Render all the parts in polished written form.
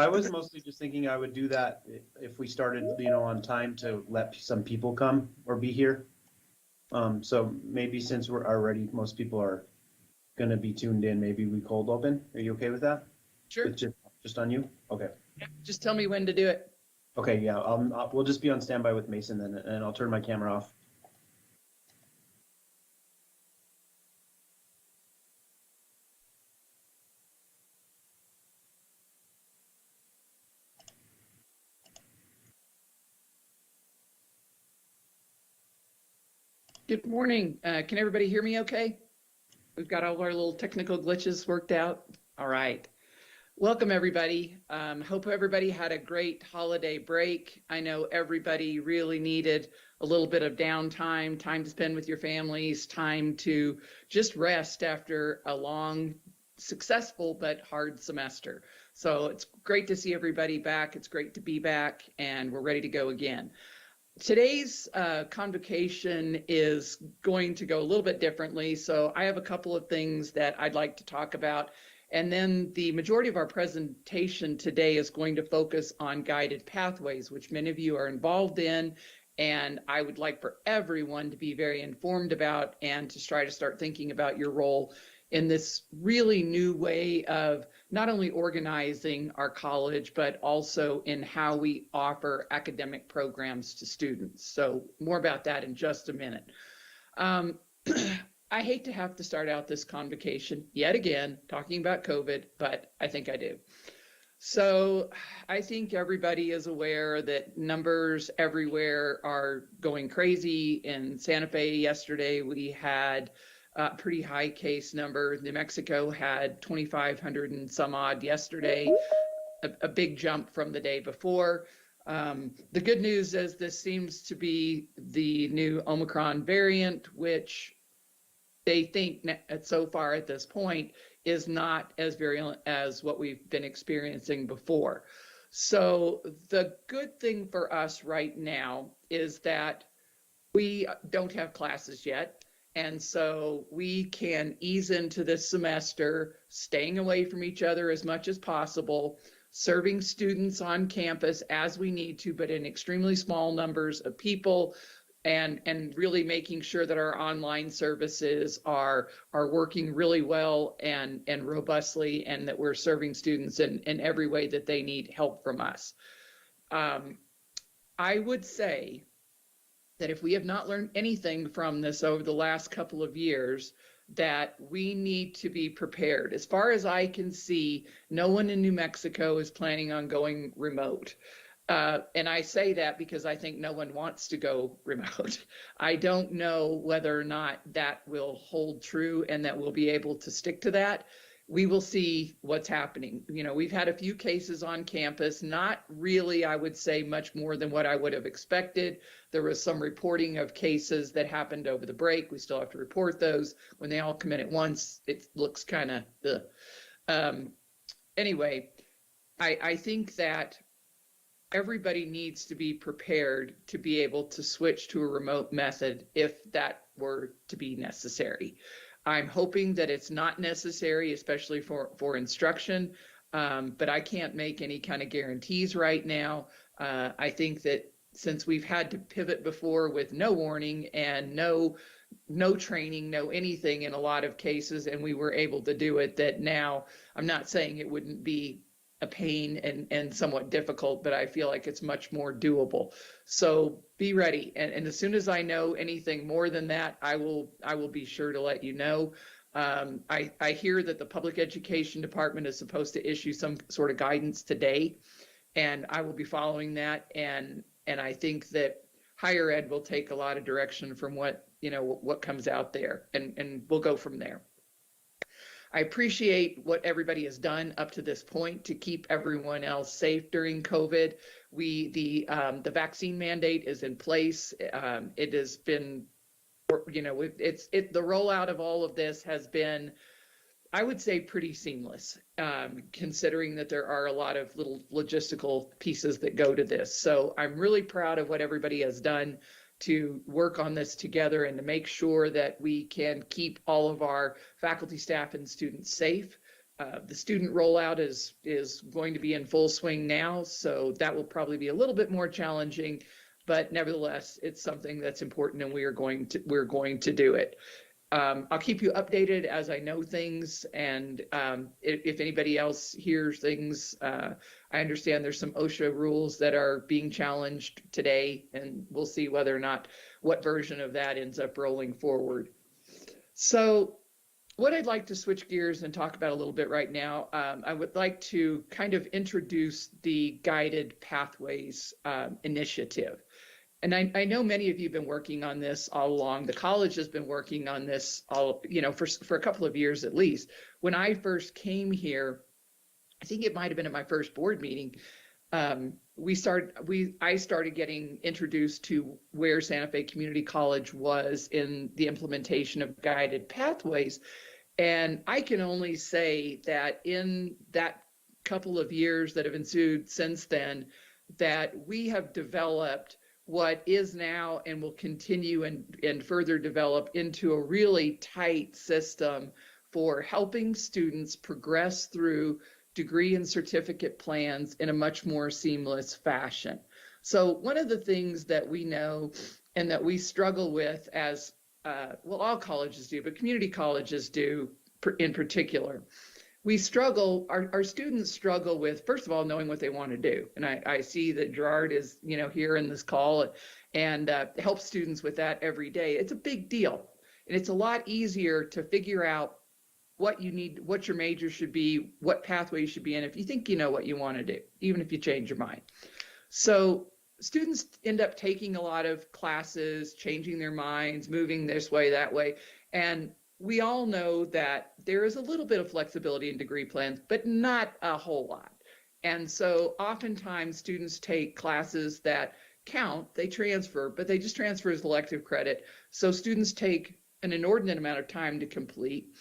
I was mostly just thinking I would do that if we started, on time to let some people come or be here. So maybe since we're already, most people are gonna be tuned in, maybe we cold open. Are you okay with that? Sure. With just on you? Okay. Just tell me when to do it. Okay, yeah, we'll just be on standby with Mason then, and I'll turn my camera off. Good morning. Can everybody hear me okay? We've got all our little technical glitches worked out. All right. Welcome, everybody. Hope everybody had a great holiday break. I know everybody really needed a little bit of downtime, time to spend with your families, time to just rest after a long, successful, but hard semester. So it's great to see everybody back. It's great to be back, and we're ready to go again. Today's convocation is going to go a little bit differently. So I have a couple of things that I'd like to talk about. And then the majority of our presentation today is going to focus on guided pathways, which many of you are involved in. And I would like for everyone to be very informed about and to try to start thinking about your role in this really new way of not only organizing our college, but also in how we offer academic programs to students. So more about that in just a minute. I hate to have to start out this convocation yet again talking about COVID, but I think I do. So I think everybody is aware that numbers everywhere are going crazy. In Santa Fe yesterday, we had a pretty high case number. New Mexico had 2,500 and some odd yesterday, a big jump from the day before. The good news is this seems to be the new Omicron variant, which they think so far at this point is not as virulent as what we've been experiencing before. So the good thing for us right now is that we don't have classes yet. And so we can ease into this semester, staying away from each other as much as possible, serving students on campus as we need to, but in extremely small numbers of people, and really making sure that our online services are working really well and robustly, and that we're serving students in every way that they need help from us. I would say that if we have not learned anything from this over the last couple of years, that we need to be prepared. As far as I can see, no one in New Mexico is planning on going remote. And I say that because I think no one wants to go remote. I don't know whether or not that will hold true and that we'll be able to stick to that. We will see what's happening. We've had a few cases on campus, not really, I would say, much more than what I would have expected. There was some reporting of cases that happened over the break. We still have to report those. When they all come in at once, it looks kind of, anyway, I think that everybody needs to be prepared to be able to switch to a remote method if that were to be necessary. I'm hoping that it's not necessary, especially for instruction, but I can't make any kind of guarantees right now. I think that since we've had to pivot before with no warning and no training, no anything in a lot of cases, and we were able to do it, that now I'm not saying it wouldn't be a pain and somewhat difficult, but I feel like it's much more doable. So be ready. And as soon as I know anything more than that, I will be sure to let you know. I hear that the public education department is supposed to issue some sort of guidance today, and I will be following that. And I think that higher ed will take a lot of direction from what comes out there, and we'll go from there. I appreciate what everybody has done up to this point to keep everyone else safe during COVID. The vaccine mandate is in place. It has been, the rollout of all of this has been, I would say, pretty seamless, considering that there are a lot of little logistical pieces that go to this. So I'm really proud of what everybody has done to work on this together and to make sure that we can keep all of our faculty, staff, and students safe The student rollout is going to be in full swing now, so that will probably be a little bit more challenging, but nevertheless, it's something that's important, and we're going to do it. I'll keep you updated as I know things, and if anybody else hears things, I understand there's some OSHA rules that are being challenged today, and we'll see whether or not what version of that ends up rolling forward. So what I'd like to switch gears and talk about a little bit right now, I would like to kind of introduce the Guided Pathways initiative. And I know many of you have been working on this all along. The college has been working on this all, for a couple of years at least. When I first came here, I think it might have been at my first board meeting, I started getting introduced to where Santa Fe Community College was in the implementation of Guided Pathways. And I can only say that in that couple of years that have ensued since then, that we have developed what is now and will continue and further develop into a really tight system for helping students progress through degree and certificate plans in a much more seamless fashion. So one of the things that we know and that we struggle with as, all colleges do, but community colleges do in particular, our students struggle with, first of all, knowing what they want to do. And I see that Gerard is, here in this call and helps students with that every day. It's a big deal. And it's a lot easier to figure out what you need, what your major should be, what pathway you should be in, if you think you know what you want to do, even if you change your mind. So students end up taking a lot of classes, changing their minds, moving this way, that way. And we all know that there is a little bit of flexibility in degree plans, but not a whole lot. And so oftentimes students take classes that count, they transfer, but they just transfer as elective credit. So students take an inordinate amount of time to complete.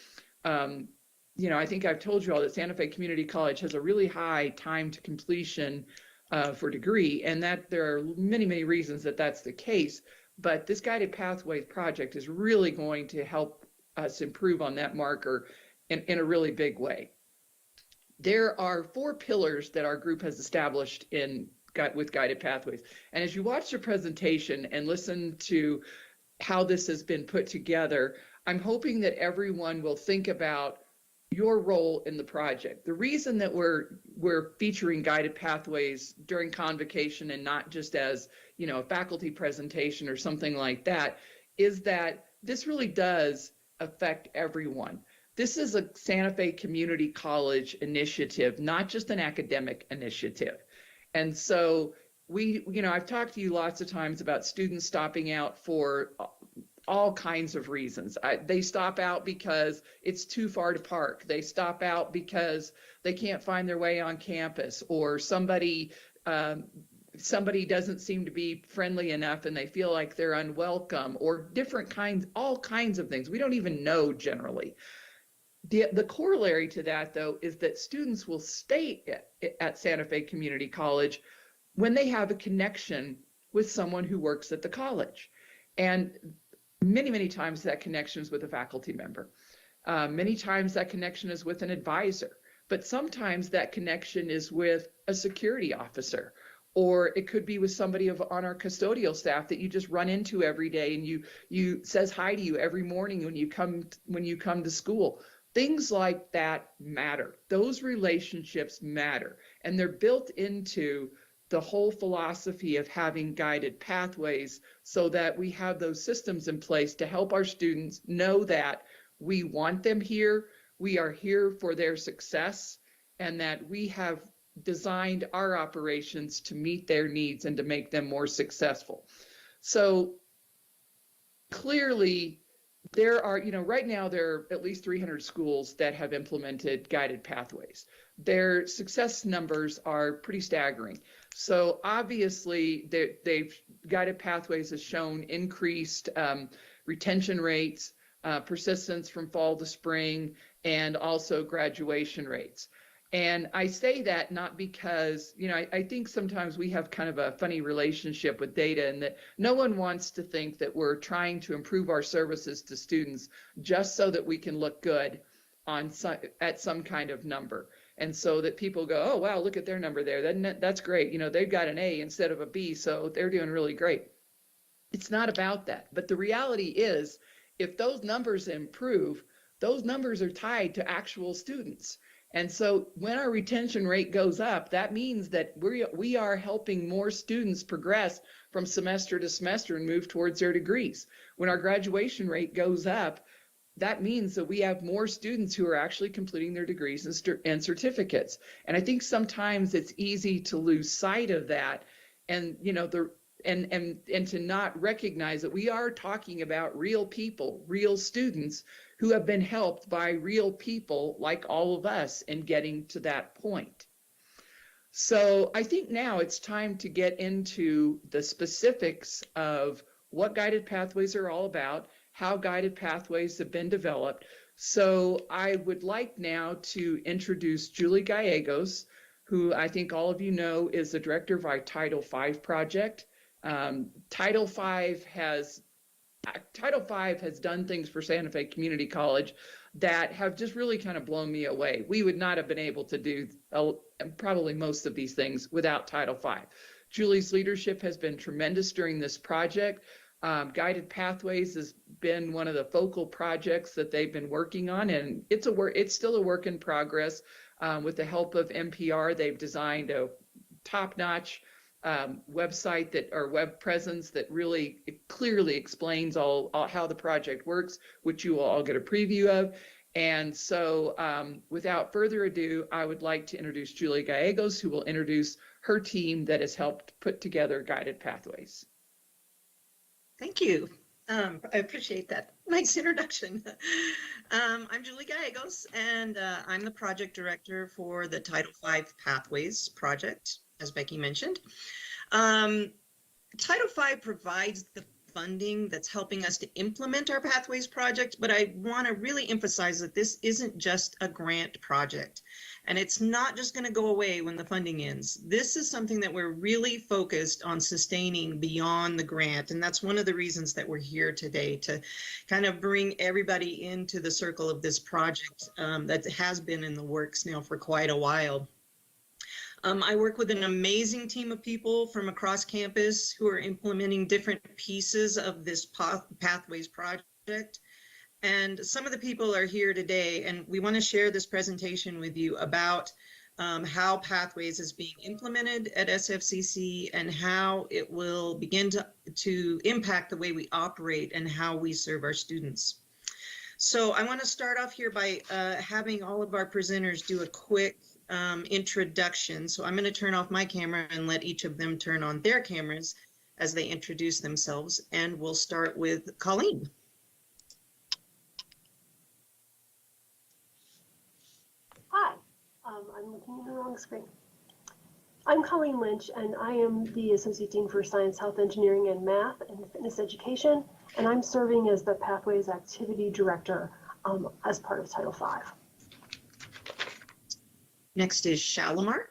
I think I've told you all that Santa Fe Community College has a really high time to completion for degree, and that there are many, many reasons that that's the case. But this Guided Pathways project is really going to help us improve on that marker in a really big way. There are 4 pillars that our group has established with Guided Pathways. And as you watch the presentation and listen to how this has been put together, I'm hoping that everyone will think about your role in the project. The reason that we're featuring Guided Pathways during Convocation and not just as, a faculty presentation or something like that, is that this really does affect everyone. This is a Santa Fe Community College initiative, not just an academic initiative. And so I've talked to you lots of times about students stopping out for all kinds of reasons. They stop out because it's too far to park. They stop out because they can't find their way on campus, or somebody doesn't seem to be friendly enough and they feel like they're unwelcome, or all kinds of things. We don't even know generally. The corollary to that, though, is that students will stay at Santa Fe Community College when they have a connection with someone who works at the college. And many, many times that connection is with a faculty member. Many times that connection is with an advisor, but sometimes that connection is with a security officer, or it could be with somebody on our custodial staff that you just run into every day and you says hi to you every morning when you come to school. Things like that matter. Those relationships matter, and they're built into the whole philosophy of having Guided Pathways, so that we have those systems in place to help our students know that we want them here, we are here for their success, and that we have designed our operations to meet their needs and to make them more successful. So clearly, there are, right now there are at least 300 schools that have implemented Guided Pathways. Their success numbers are pretty staggering. So obviously, Guided Pathways has shown increased retention rates, persistence from fall to spring, and also graduation rates. And I say that not because, I think sometimes we have kind of a funny relationship with data, and that no one wants to think that we're trying to improve our services to students just so that we can look good at some kind of number. And so that people go, oh, wow, look at their number there. That's great. You know, they've got an A instead of a B, so they're doing really great. It's not about that. But the reality is, if those numbers improve, those numbers are tied to actual students. And so when our retention rate goes up, that means that we are helping more students progress from semester to semester and move towards their degrees. When our graduation rate goes up, that means that we have more students who are actually completing their degrees and certificates. And I think sometimes it's easy to lose sight of that, and you know, and to not recognize that we are talking about real people, real students who have been helped by real people like all of us in getting to that point. So I think now it's time to get into the specifics of what guided pathways are all about, how guided pathways have been developed. So I would like now to introduce Julie Gallegos, who I think all of you know is the director of our Title V project. Title V has done things for Santa Fe Community College that have just really kind of blown me away. We would not have been able to do probably most of these things without Title V. Julie's leadership has been tremendous during this project. Guided Pathways has been one of the focal projects that they've been working on, and it's still a work in progress. With the help of NPR, they've designed a top-notch website or web presence that really clearly explains all how the project works, which you will all get a preview of. And so without further ado, I would like to introduce Julie Gallegos, who will introduce her team that has helped put together Guided Pathways. Thank you. I appreciate that nice introduction. I'm Julie Gallegos, and I'm the project director for the Title V Pathways project, as Becky mentioned. Title V provides the funding that's helping us to implement our Pathways project, but I want to really emphasize that this isn't just a grant project, and it's not just going to go away when the funding ends. This is something that we're really focused on sustaining beyond the grant, and that's one of the reasons that we're here today, to kind of bring everybody into the circle of this project that has been in the works now for quite a while. I work with an amazing team of people from across campus who are implementing different pieces of this Pathways project. And some of the people are here today, and we want to share this presentation with you about how Pathways is being implemented at SFCC and how it will begin to impact the way we operate and how we serve our students. So I want to start off here by having all of our presenters do a quick introduction. So I'm going to turn off my camera and let each of them turn on their cameras as they introduce themselves. And we'll start with Colleen. Hi, I'm looking at the wrong screen. I'm Colleen Lynch, and I am the Associate Dean for Science, Health, Engineering, and Math and Fitness Education, and I'm serving as the Pathways Activity Director as part of Title V. Next is Shalimar.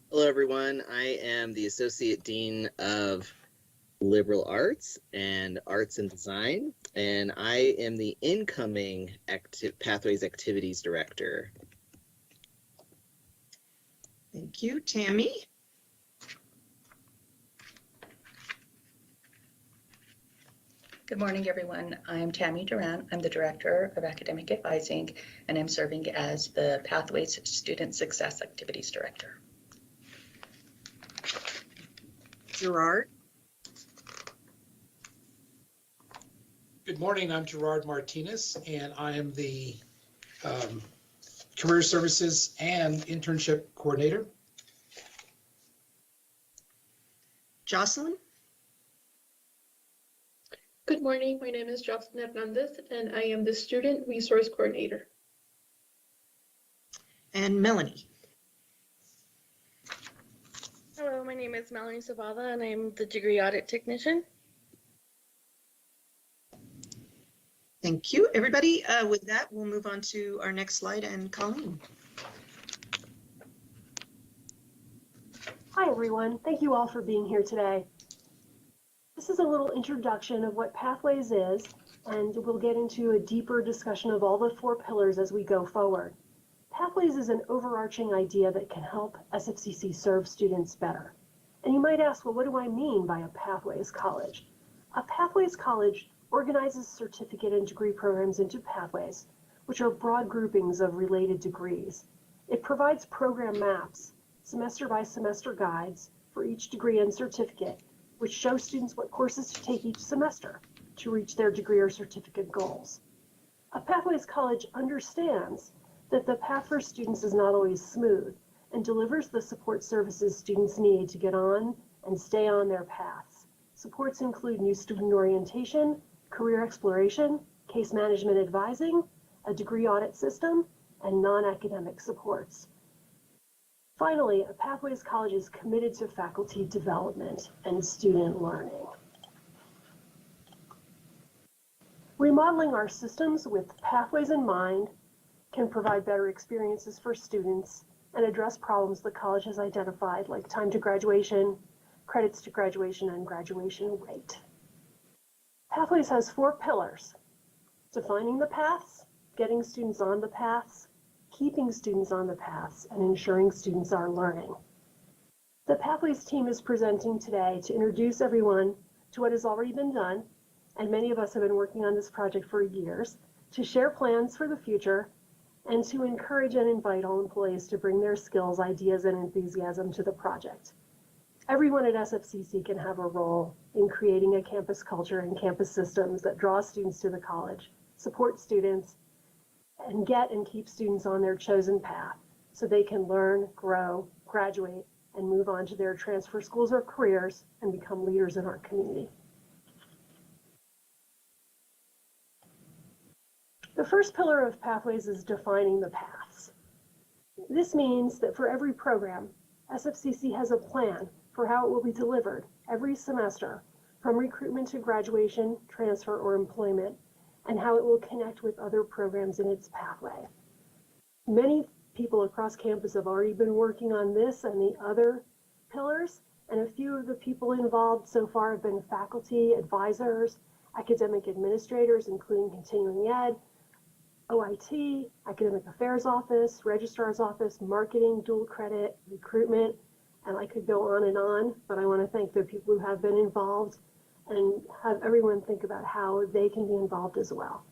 Hello, everyone. I am the Associate Dean of Liberal Arts and Arts and Design, and I am the incoming Pathways Activities Director. Thank you. Tammy. Good morning, everyone. I'm Tammy Duran. I'm the Director of Academic Advising, and I'm serving as the Pathways Student Success Activities Director. Gerard. Good morning, I'm Gerard Martinez, and I am the Career Services and Internship Coordinator. Jocelyn. Good morning, my name is Jocelyn Hernandez, and I am the Student Resource Coordinator. And Melanie. Hello, my name is Melanie Zavala, and I'm the Degree Audit Technician. Thank you, everybody. With that, we'll move on to our next slide, and Colleen. Hi, everyone. Thank you all for being here today. This is a little introduction of what Pathways is and we'll get into a deeper discussion of all the 4 pillars as we go forward. Pathways is an overarching idea that can help SFCC serve students better. And you might ask, well, what do I mean by a Pathways College? A Pathways College organizes certificate and degree programs into pathways, which are broad groupings of related degrees. It provides program maps, semester by semester guides for each degree and certificate, which show students what courses to take each semester to reach their degree or certificate goals. A Pathways College understands that the path for students is not always smooth and delivers the support services students need to get on and stay on their paths. Supports include new student orientation, career exploration, case management advising, a degree audit system, and non-academic supports. Finally, a Pathways College is committed to faculty development and student learning. Remodeling our systems with pathways in mind can provide better experiences for students and address problems the college has identified, like time to graduation, credits to graduation, and graduation rate. Pathways has 4 pillars: defining the paths, getting students on the paths, keeping students on the paths, and ensuring students are learning. The Pathways team is presenting today to introduce everyone to what has already been done, and many of us have been working on this project for years, to share plans for the future, and to encourage and invite all employees to bring their skills, ideas, and enthusiasm to the project. Everyone at SFCC can have a role in creating a campus culture and campus systems that draw students to the college, support students, and get and keep students on their chosen path so they can learn, grow, graduate, and move on to their transfer schools or careers and become leaders in our community. The first pillar of Pathways is defining the paths. This means that for every program, SFCC has a plan for how it will be delivered every semester, from recruitment to graduation, transfer, or employment, and how it will connect with other programs in its pathway. Many people across campus have already been working on this and the other pillars, and a few of the people involved so far have been faculty, advisors, academic administrators, including continuing ed, OIT, Academic Affairs Office, Registrar's Office, Marketing, Dual Credit, Recruitment, and I could go on, but I want to thank the people who have been involved and have everyone think about how they can be involved as well.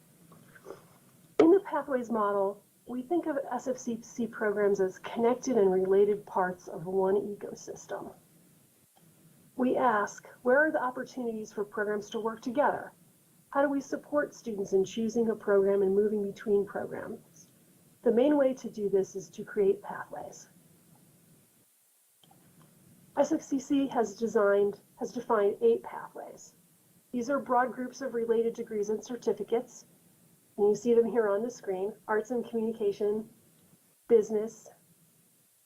In the Pathways model, we think of SFCC programs as connected and related parts of one ecosystem. We ask, where are the opportunities for programs to work together? How do we support students in choosing a program and moving between programs? The main way to do this is to create pathways. SFCC has defined 8 pathways. These are broad groups of related degrees and certificates, and you see them here on the screen: arts and communication, business,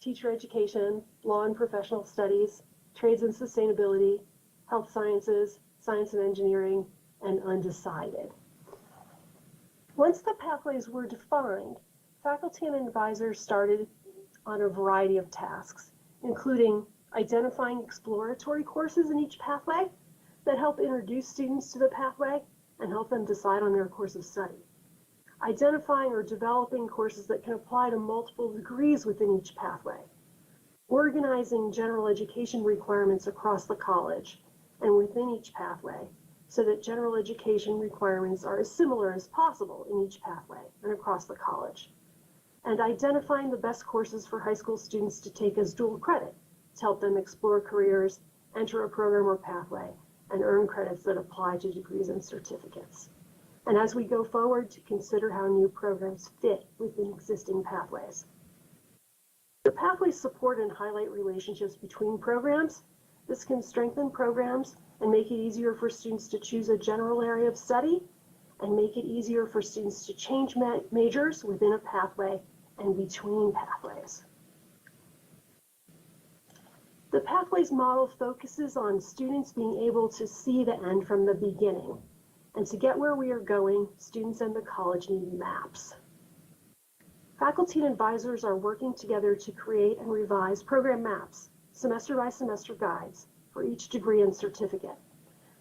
teacher education, law and professional studies, trades and sustainability, health sciences, science and engineering, and undecided. Once the pathways were defined, faculty and advisors started on a variety of tasks, including identifying exploratory courses in each pathway that help introduce students to the pathway and help them decide on their course of study. Identifying or developing courses that can apply to multiple degrees within each pathway. Organizing general education requirements across the college and within each pathway so that general education requirements are as similar as possible in each pathway and across the college. And identifying the best courses for high school students to take as dual credit to help them explore careers, enter a program or pathway, and earn credits that apply to degrees and certificates. And as we go forward, to consider how new programs fit within existing pathways. The pathways support and highlight relationships between programs. This can strengthen programs and make it easier for students to choose a general area of study and make it easier for students to change majors within a pathway and between pathways. The Pathways model focuses on students being able to see the end from the beginning. And to get where we are going, students and the college need maps. Faculty and advisors are working together to create and revise program maps, semester by semester guides for each degree and certificate.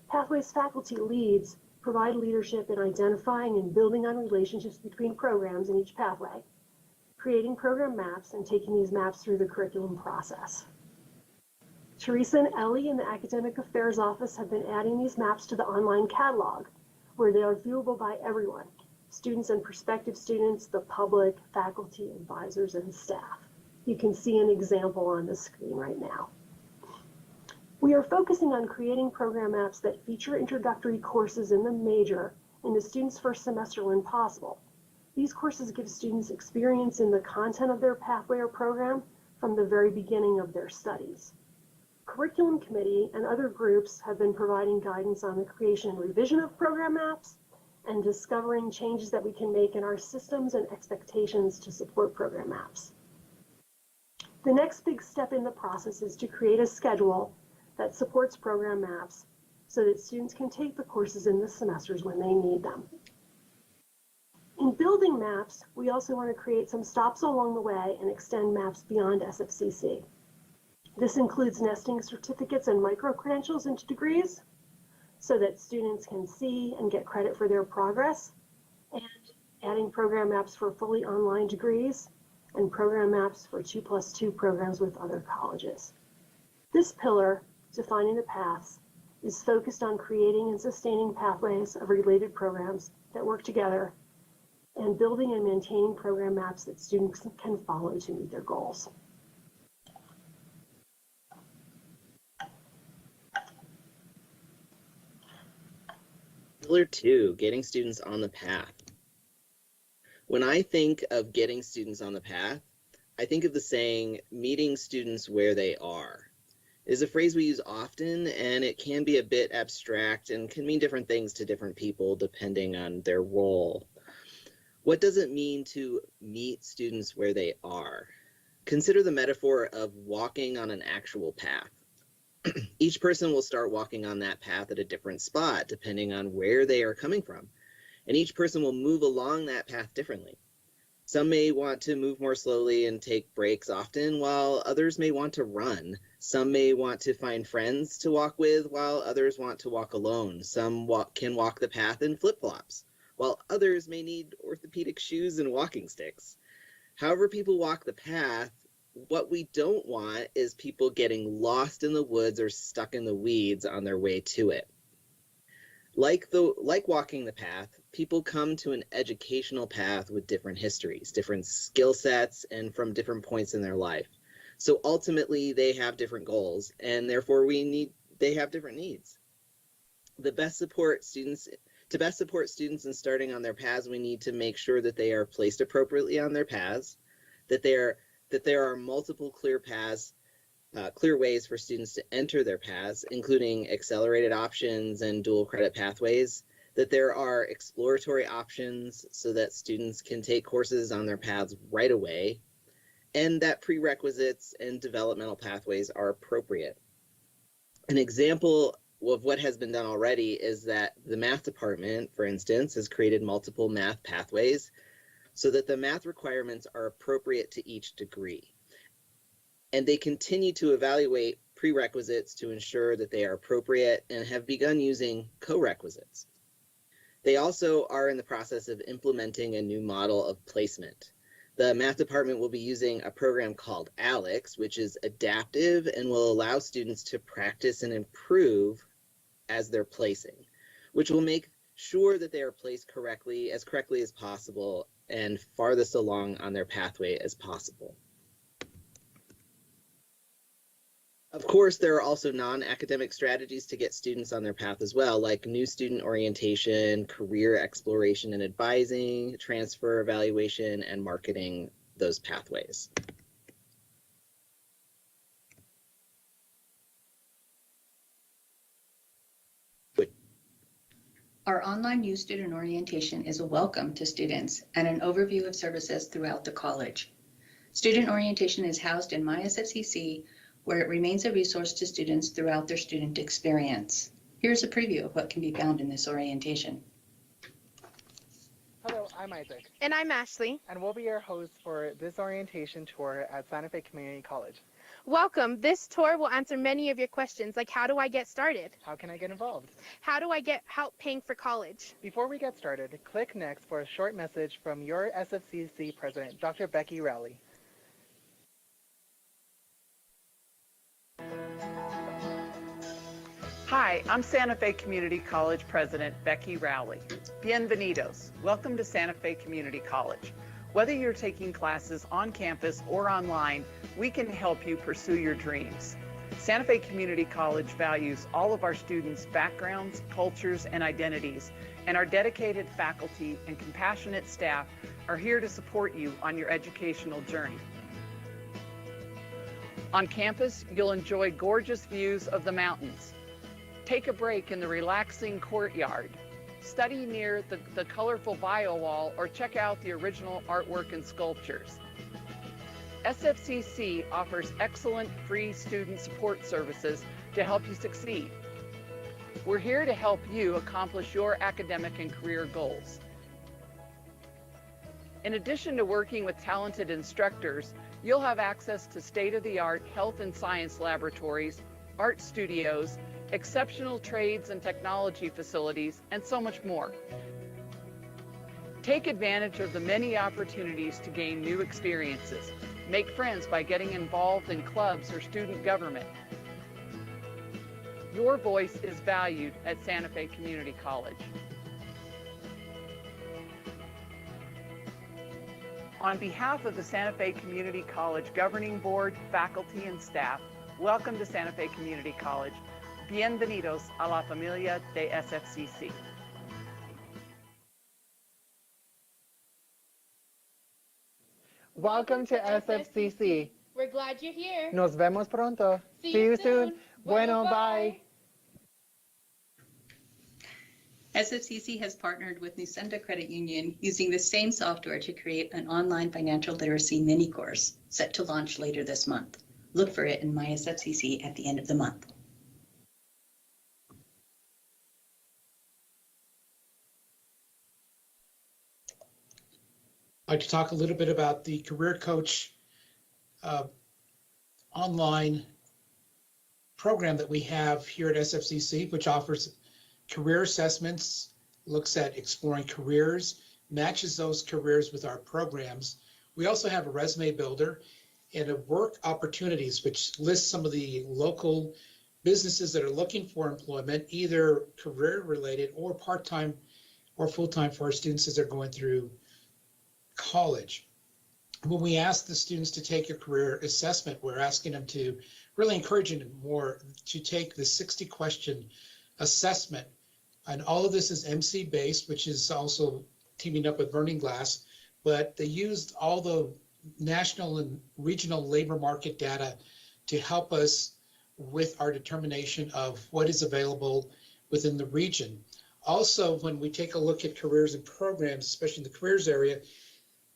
Pathways faculty leads provide leadership in identifying and building on relationships between programs in each pathway, creating program maps, and taking these maps through the curriculum process. Teresa and Ellie in the Academic Affairs Office have been adding these maps to the online catalog, where they are viewable by everyone, students and prospective students, the public, faculty, advisors, and staff. You can see an example on the screen right now. We are focusing on creating program maps that feature introductory courses in the major in the student's first semester when possible. These courses give students experience in the content of their pathway or program from the very beginning of their studies. Curriculum Committee and other groups have been providing guidance on the creation and revision of program maps and discovering changes that we can make in our systems and expectations to support program maps. The next big step in the process is to create a schedule that supports program maps so that students can take the courses in the semesters when they need them. In building maps, we also want to create some stops along the way and extend maps beyond SFCC. This includes nesting certificates and micro-credentials into degrees so that students can see and get credit for their progress, and adding program maps for fully online degrees and program maps for 2+2 programs with other colleges. This pillar, defining the paths, is focused on creating and sustaining pathways of related programs that work together and building and maintaining program maps that students can follow to meet their goals. Pillar 2, getting students on the path. When I think of getting students on the path, I think of the saying, meeting students where they are. It is a phrase we use often, and it can be a bit abstract and can mean different things to different people depending on their role. What does it mean to meet students where they are? Consider the metaphor of walking on an actual path. Each person will start walking on that path at a different spot depending on where they are coming from, and each person will move along that path differently. Some may want to move more slowly and take breaks often, while others may want to run. Some may want to find friends to walk with, while others want to walk alone. Some can walk the path in flip-flops, while others may need orthopedic shoes and walking sticks. However people walk the path, what we don't want is people getting lost in the woods or stuck in the weeds on their way to it. Like walking the path, people come to an educational path with different histories, different skill sets, and from different points in their life. So ultimately, they have different goals, and therefore they have different needs. To best support students in starting on their paths, we need to make sure that they are placed appropriately on their paths, that there are multiple clear paths, clear ways for students to enter their paths, including accelerated options and dual credit pathways, that there are exploratory options so that students can take courses on their paths right away, and that prerequisites and developmental pathways are appropriate. An example of what has been done already is that the math department, for instance, has created multiple math pathways so that the math requirements are appropriate to each degree. And they continue to evaluate prerequisites to ensure that they are appropriate and have begun using co-requisites. They also are in the process of implementing a new model of placement. The math department will be using a program called ALEX, which is adaptive and will allow students to practice and improve as they're placing, which will make sure that they are placed correctly as possible and farthest along on their pathway as possible. Of course, there are also non-academic strategies to get students on their path as well, like new student orientation, career exploration and advising, transfer evaluation, and marketing those pathways. Our online new student orientation is a welcome to students and an overview of services throughout the college. Student orientation is housed in My SFCC, where it remains a resource to students throughout their student experience. Here's a preview of what can be found in this orientation. Hello, I'm Isaac, And I'm Ashley. and we'll be your hosts for this orientation tour at Santa Fe Community College. Welcome. This tour will answer many of your questions, like how do I get started? How can I get involved? How do I get help paying for college? Before we get started, click next for a short message from your SFCC president, Dr. Becky Rowley. Hi, I'm Santa Fe Community College President Becky Rowley. Bienvenidos. Welcome to Santa Fe Community College. Whether you're taking classes on campus or online, we can help you pursue your dreams. Santa Fe Community College values all of our students' backgrounds, cultures, and identities, and our dedicated faculty and compassionate staff are here to support you on your educational journey. On campus, you'll enjoy gorgeous views of the mountains. Take a break in the relaxing courtyard. Study near the colorful bio wall or check out the original artwork and sculptures. SFCC offers excellent free student support services to help you succeed. We're here to help you accomplish your academic and career goals. In addition to working with talented instructors, you'll have access to state-of-the-art health and science laboratories, art studios, exceptional trades and technology facilities, and so much more. Take advantage of the many opportunities to gain new experiences. Make friends by getting involved in clubs or student government. Your voice is valued at Santa Fe Community College. On behalf of the Santa Fe Community College Governing Board, faculty, and staff, welcome to Santa Fe Community College. Bienvenidos a la familia de SFCC. Welcome to SFCC. We're glad you're here. Nos vemos pronto. See you soon. Bueno, bye. SFCC has partnered with Nusenda Credit Union using the same software to create an online financial literacy mini course set to launch later this month. Look for it in My SFCC at the end of the month. I'd like to talk a little bit about the Career Coach online program that we have here at SFCC, which offers career assessments, looks at exploring careers, matches those careers with our programs. We also have a resume builder and a work opportunities, which lists some of the local businesses that are looking for employment, either career related or part-time or full-time for our students as they're going through college. When we ask the students to take a career assessment, we're asking them to really encouraging them more to take the 60-question assessment. And all of this is MC based, which is also teaming up with Burning Glass, but they used all the national and regional labor market data to help us with our determination of what is available within the region. Also, when we take a look at careers and programs, especially in the careers area,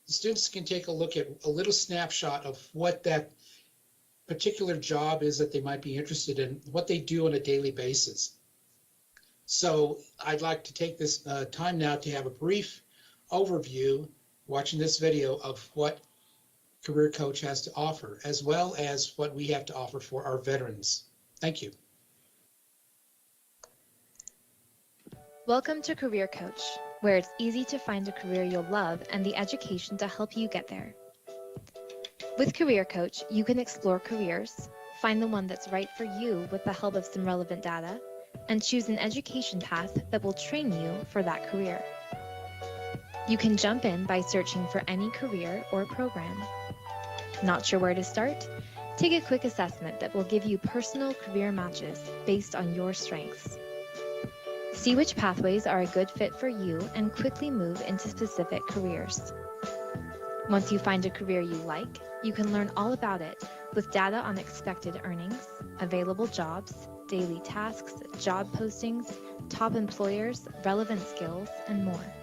the students can take a look at a little snapshot of what that particular job is that they might be interested in, what they do on a daily basis. So I'd like to take this time now to have a brief overview, watching this video, of what Career Coach has to offer, as well as what we have to offer for our veterans. Thank you. Welcome to Career Coach, where it's easy to find a career you'll love and the education to help you get there. With Career Coach, you can explore careers, find the one that's right for you with the help of some relevant data, and choose an education path that will train you for that career. You can jump in by searching for any career or program. Not sure where to start? Take a quick assessment that will give you personal career matches based on your strengths. See which pathways are a good fit for you and quickly move into specific careers. Once you find a career you like, you can learn all about it with data on expected earnings, available jobs, daily tasks, job postings, top employers, relevant skills, and more.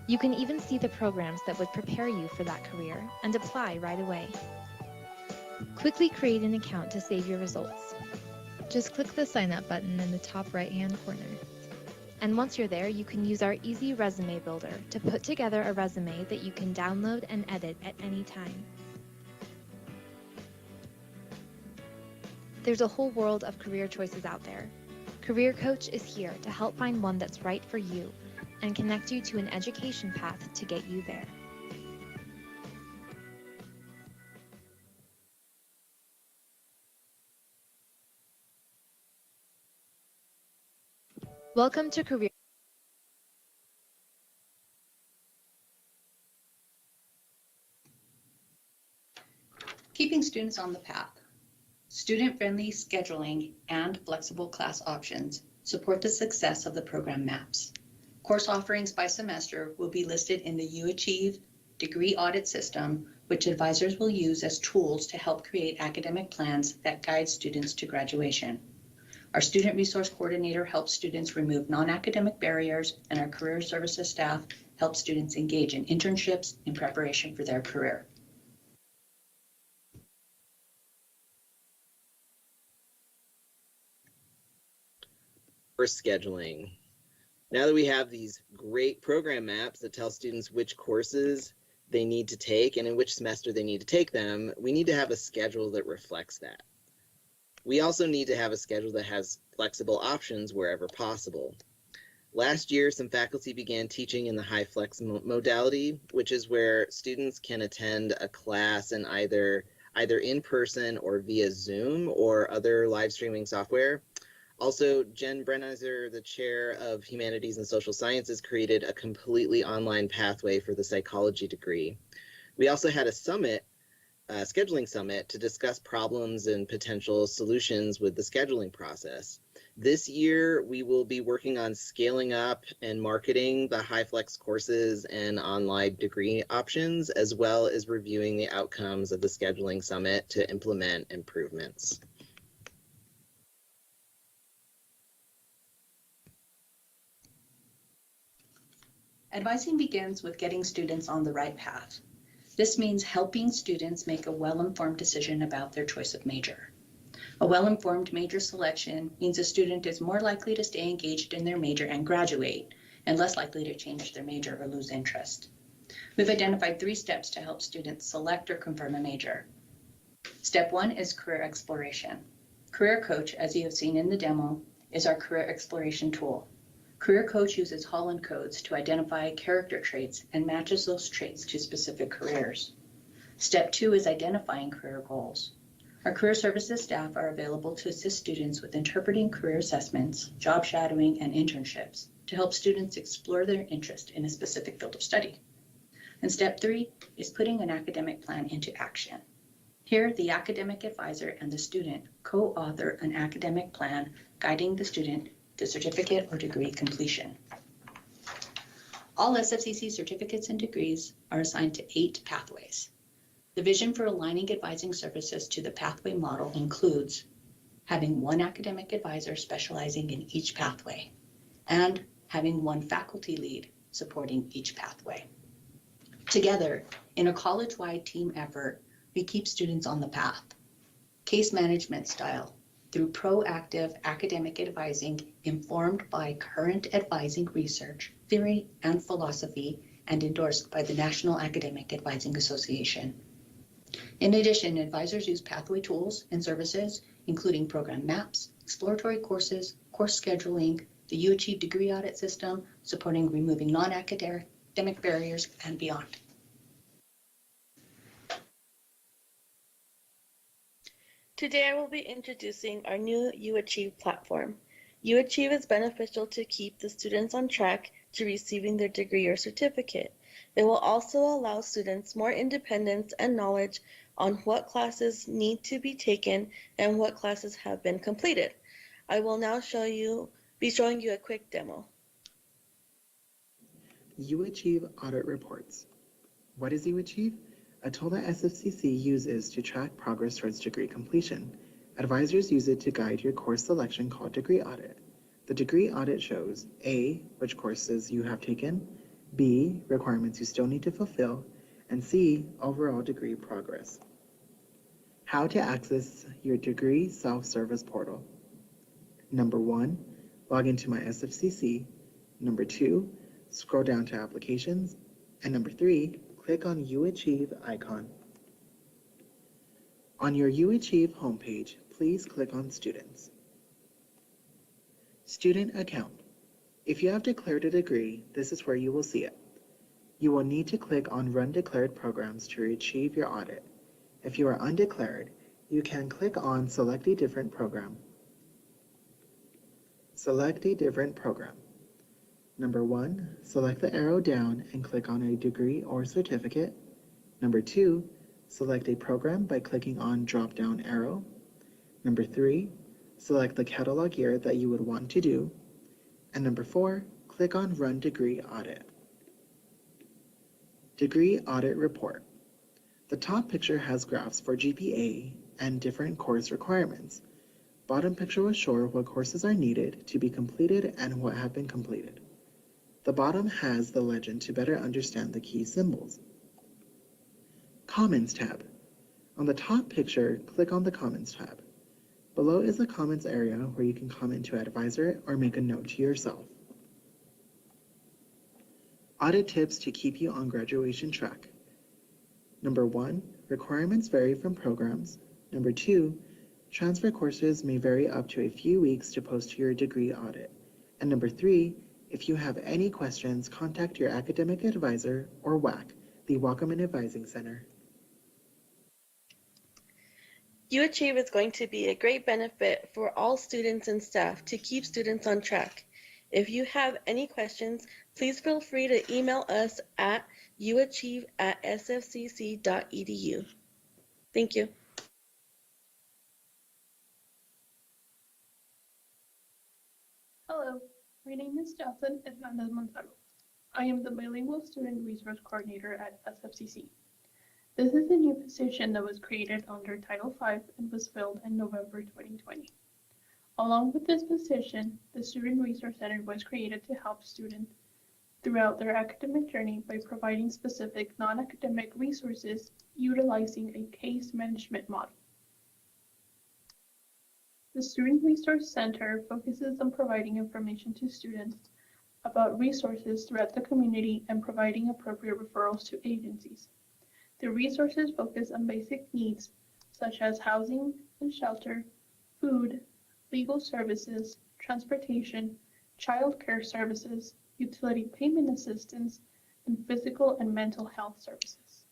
You can even see the programs that would prepare you for that career and apply right away. Quickly create an account to save your results. Just click the Sign Up button in the top right-hand corner. And once you're there, you can use our easy resume builder to put together a resume that you can download and edit at any time. There's a whole world of career choices out there. Career Coach is here to help find one that's right for you and connect you to an education path to get you there. Welcome to Career. Keeping students on the path. Student-friendly scheduling and flexible class options support the success of the program maps. Course offerings by semester will be listed in the UAchieve degree audit system, which advisors will use as tools to help create academic plans that guide students to graduation. Our student resource coordinator helps students remove non-academic barriers, and our career services staff helps students engage in internships in preparation for their career. For scheduling. Now that we have these great program maps that tell students which courses they need to take and in which semester they need to take them, we need to have a schedule that reflects that. We also need to have a schedule that has flexible options wherever possible. Last year, some faculty began teaching in the high flex modality, which is where students can attend a class in either in person or via Zoom or other live streaming software. Also, Jen Brennizer, the chair of Humanities and Social Sciences, created a completely online pathway for the psychology degree. We also had a summit, scheduling summit, to discuss problems and potential solutions with the scheduling process. This year, we will be working on scaling up and marketing the HighFlex courses and online degree options, as well as reviewing the outcomes of the scheduling summit to implement improvements. Advising begins with getting students on the right path. This means helping students make a well-informed decision about their choice of major. A well-informed major selection means a student is more likely to stay engaged in their major and graduate, and less likely to change their major or lose interest. We've identified 3 steps to help students select or confirm a major. Step 1 is career exploration. Career Coach, as you have seen in the demo, is our career exploration tool. Career Coach uses Holland codes to identify character traits and matches those traits to specific careers. Step 2 is identifying career goals. Our career services staff are available to assist students with interpreting career assessments, job shadowing, and internships to help students explore their interest in a specific field of study. And step 3 is putting an academic plan into action. Here, the academic advisor and the student co-author an academic plan guiding the student to certificate or degree completion. All SFCC certificates and degrees are assigned to 8 pathways. The vision for aligning advising services to the pathway model includes having 1 academic advisor specializing in each pathway and having 1 faculty lead supporting each pathway. Together, in a college-wide team effort, we keep students on the path. Case management style, through proactive academic advising informed by current advising research, theory, and philosophy, and endorsed by the National Academic Advising Association. In addition, advisors use pathway tools and services, including program maps, exploratory courses, course scheduling, the UAchieve degree audit system, supporting removing non-academic barriers, and beyond. Today I will be introducing our new UAchieve platform. UAchieve is beneficial to keep the students on track to receiving their degree or certificate. It will also allow students more independence and knowledge on what classes need to be taken and what classes have been completed. I will now be showing you a quick demo. UAchieve Audit Reports. What is UAchieve? A tool that SFCC uses to track progress towards degree completion. Advisors use it to guide your course selection called Degree Audit. The Degree Audit shows A, which courses you have taken, B, requirements you still need to fulfill, and C, overall degree progress. How to access your degree self-service portal. Number 1, log into my SFCC, Number 2, scroll down to Applications. And number 3, click on UAchieve icon. On your UAchieve homepage, please click on Students. Student Account. If you have declared a degree, this is where you will see it. You will need to click on Run Declared Programs to achieve your audit. If you are undeclared, you can click on Select a Different Program. Select a different program. Number 1, select the arrow down and click on a degree or certificate. Number 2, select a program by clicking on drop-down arrow. Number 3, select the catalog year that you would want to do. And number 4, click on Run Degree Audit. Degree Audit Report. The top picture has graphs for GPA and different course requirements. Bottom picture will show what courses are needed to be completed and what have been completed. The bottom has the legend to better understand the key symbols. Comments tab. On the top picture, click on the Comments tab. Below is the Comments area where you can comment to advisor or make a note to yourself. Audit tips to keep you on graduation track. Number 1, requirements vary from programs. Number 2, transfer courses may vary up to a few weeks to post to your degree audit. And number 3, if you have any questions, contact your academic advisor or WAC, the Welcome and Advising Center. UAchieve is going to be a great benefit for all students and staff to keep students on track. If you have any questions, please feel free to email us at uachieve@sfcc.edu. Thank you. Hello, my name is Jocelyn Hernandez Montano. I am the Bilingual Student Resource Coordinator at SFCC. This is a new position that was created under Title V and was filled in November 2020. Along with this position, the Student Resource Center was created to help students throughout their academic journey by providing specific non-academic resources utilizing a case management model. The Student Resource Center focuses on providing information to students about resources throughout the community and providing appropriate referrals to agencies. The resources focus on basic needs such as housing and shelter, food, legal services, transportation, child care services, utility payment assistance, and physical and mental health services.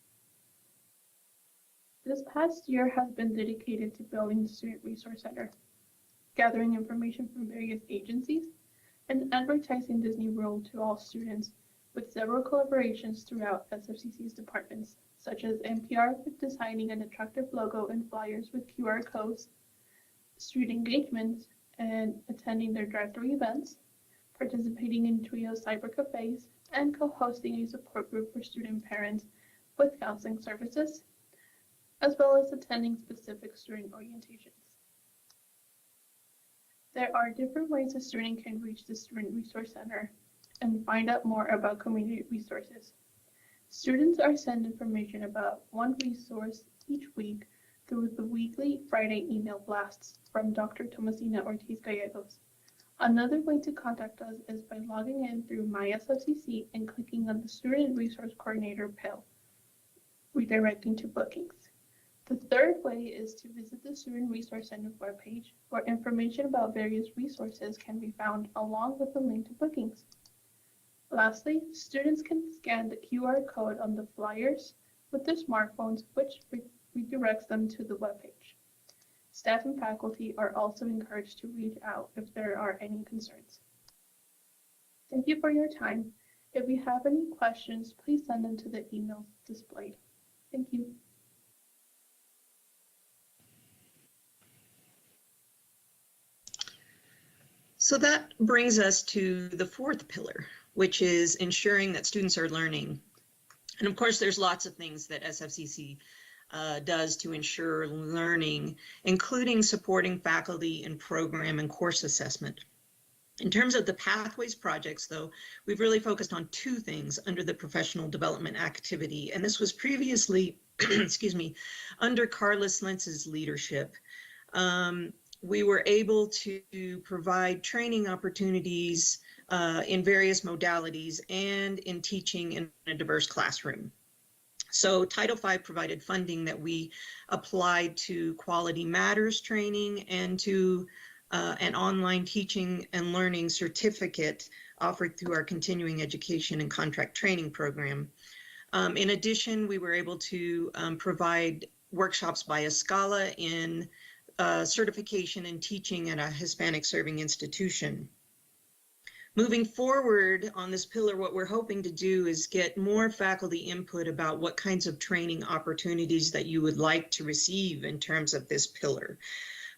This past year has been dedicated to building the Student Resource Center, gathering information from various agencies, and advertising this new role to all students with several collaborations throughout SFCC's departments, such as NPR with designing an attractive logo and flyers with QR codes, street engagements, and attending their drive-thru events, participating in Trio cyber cafes, and co-hosting a support group for student parents with counseling services, as well as attending specific student orientations. There are different ways a student can reach the Student Resource Center and find out more about community resources. Students are sent information about one resource each week through the weekly Friday email blasts from Dr. Tomasina Ortiz Gallegos. Another way to contact us is by logging in through My SFCC and clicking on the Student Resource Coordinator pill, redirecting to bookings. The third way is to visit the Student Resource Center webpage, where information about various resources can be found along with the link to bookings. Lastly, students can scan the QR code on the flyers with their smartphones, which redirects them to the webpage. Staff and faculty are also encouraged to reach out if there are any concerns. Thank you for your time. If you have any questions, please send them to the emails displayed. Thank you. So that brings us to the fourth pillar, which is ensuring that students are learning. And of course, there's lots of things that SFCC does to ensure learning, including supporting faculty in program and course assessment. In terms of the Pathways projects, though, we've really focused on two things under the professional development activity. And this was previously, excuse me, under Carlos Lentz's leadership. We were able to provide training opportunities in various modalities and in teaching in a diverse classroom. So Title V provided funding that we applied to Quality Matters training and to an online teaching and learning certificate offered through our continuing education and contract training program. In addition, we were able to provide workshops by Escala in certification and teaching at a Hispanic serving institution. Moving forward on this pillar, what we're hoping to do is get more faculty input about what kinds of training opportunities that you would like to receive in terms of this pillar.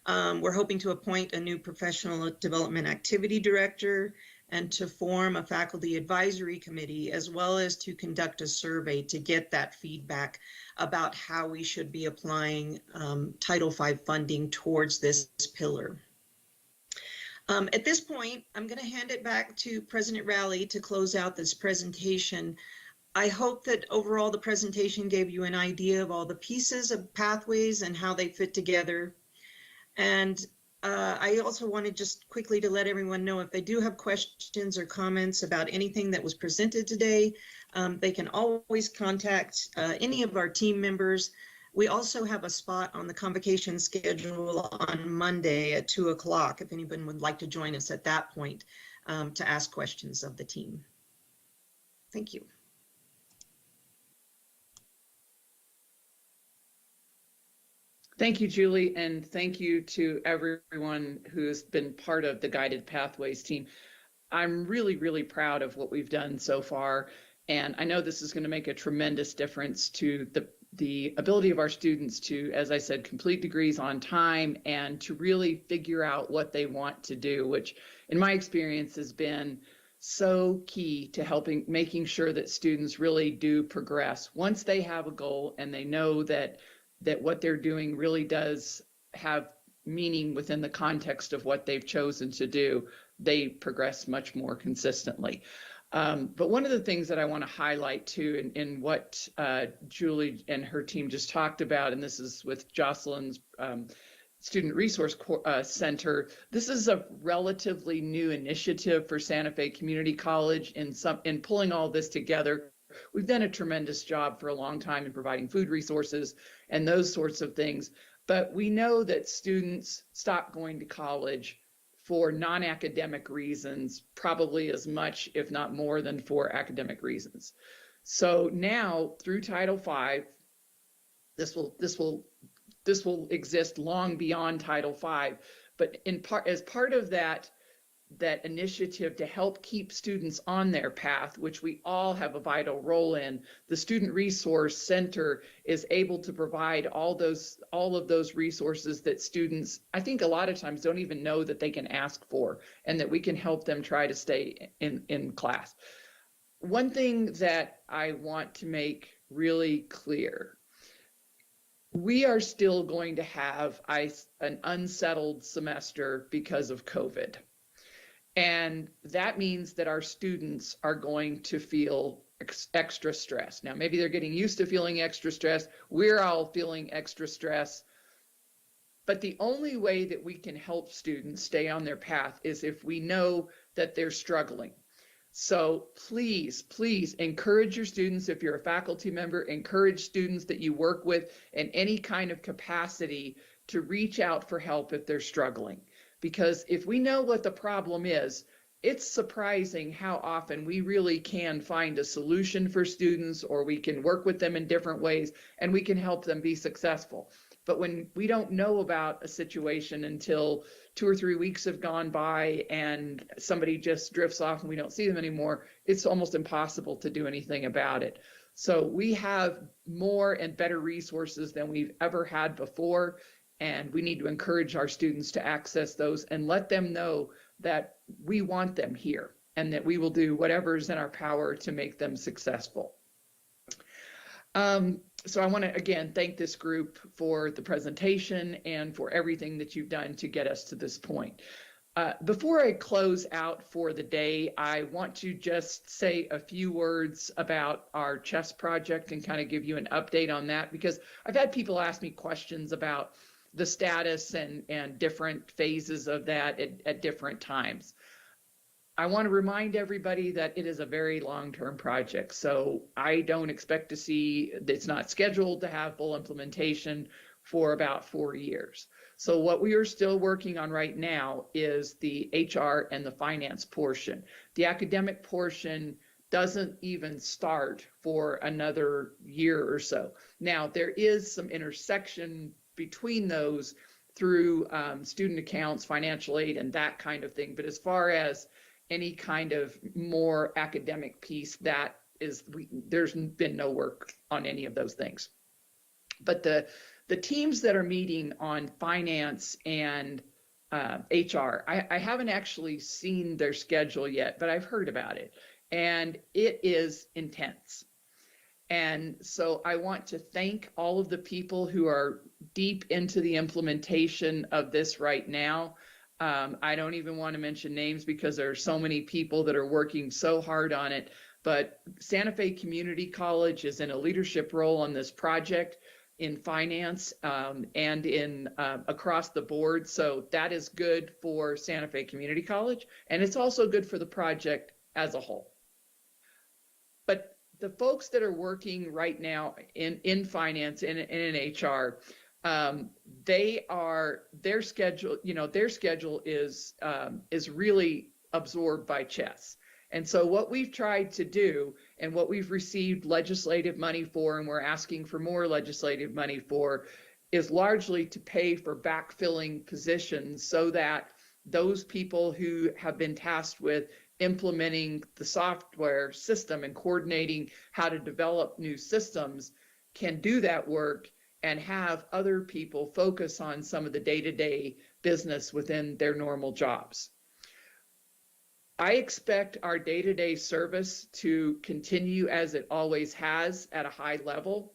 We're hoping to appoint a new professional development activity director and to form a faculty advisory committee, as well as to conduct a survey to get that feedback about how we should be applying Title V funding towards this pillar. At this point, I'm going to hand it back to President Rowley to close out this presentation. I hope that overall the presentation gave you an idea of all the pieces of pathways and how they fit together. And I also wanted just quickly to let everyone know if they do have questions or comments about anything that was presented today, they can always contact any of our team members. We also have a spot on the Convocation schedule on Monday at 2 o'clock if anyone would like to join us at that point to ask questions of the team. Thank you. Thank you, Julie, and thank you to everyone who's been part of the Guided Pathways team. I'm really, really proud of what we've done so far, and I know this is going to make a tremendous difference to the ability of our students to, as I said, complete degrees on time and to really figure out what they want to do, which in my experience has been so key to making sure that students really do progress. Once they have a goal and they know that what they're doing really does have meaning within the context of what they've chosen to do, they progress much more consistently. But one of the things that I want to highlight too in what Julie and her team just talked about, and this is with Jocelyn's Student Resource Center, this is a relatively new initiative for Santa Fe Community College in pulling all this together. We've done a tremendous job for a long time in providing food resources and those sorts of things, but we know that students stop going to college for non-academic reasons, probably as much, if not more than for academic reasons. So now through Title V, this will exist long beyond Title V, but as part of that initiative to help keep students on their path, which we all have a vital role in, the Student Resource Center is able to provide all of those resources that students, I think a lot of times, don't even know that they can ask for, and that we can help them try to stay in class. One thing that I want to make really clear, we are still going to have an unsettled semester because of COVID. And that means that our students are going to feel extra stress. Now, maybe they're getting used to feeling extra stress. We're all feeling extra stress. But the only way that we can help students stay on their path is if we know that they're struggling. So please, please encourage your students. If you're a faculty member, encourage students that you work with in any kind of capacity to reach out for help if they're struggling. Because if we know what the problem is, it's surprising how often we really can find a solution for students, or we can work with them in different ways and we can help them be successful. But when we don't know about a situation until 2 or 3 weeks have gone by and somebody just drifts off and we don't see them anymore, it's almost impossible to do anything about it. So we have more and better resources than we've ever had before. And we need to encourage our students to access those and let them know that we want them here and that we will do whatever is in our power to make them successful. So I want to, again, thank this group for the presentation and for everything that you've done to get us to this point. Before I close out for the day, I want to just say a few words about our chess project and kind of give you an update on that, because I've had people ask me questions about the status and different phases of that at different times. I want to remind everybody that it is a very long-term project. So I don't expect to see, it's not scheduled to have full implementation for about 4 years. So what we are still working on right now is the HR and the finance portion. The academic portion doesn't even start for another year or so. Now, there is some intersection between those through student accounts, financial aid, and that kind of thing. But as far as any kind of more academic piece, that is, there's been no work on any of those things. But the teams that are meeting on finance and HR, I haven't actually seen their schedule yet, but I've heard about it, and it is intense. And so I want to thank all of the people who are deep into the implementation of this right now. I don't even want to mention names because there are so many people that are working so hard on it, but Santa Fe Community College is in a leadership role on this project in finance and in across the board. So that is good for Santa Fe Community College, and it's also good for the project as a whole. But the folks that are working right now in finance and in HR, their schedule is really absorbed by chess. And so what we've tried to do and what we've received legislative money for, and we're asking for more legislative money for, is largely to pay for backfilling positions so that those people who have been tasked with implementing the software system and coordinating how to develop new systems can do that work and have other people focus on some of the day-to-day business within their normal jobs. I expect our day-to-day service to continue as it always has at a high level.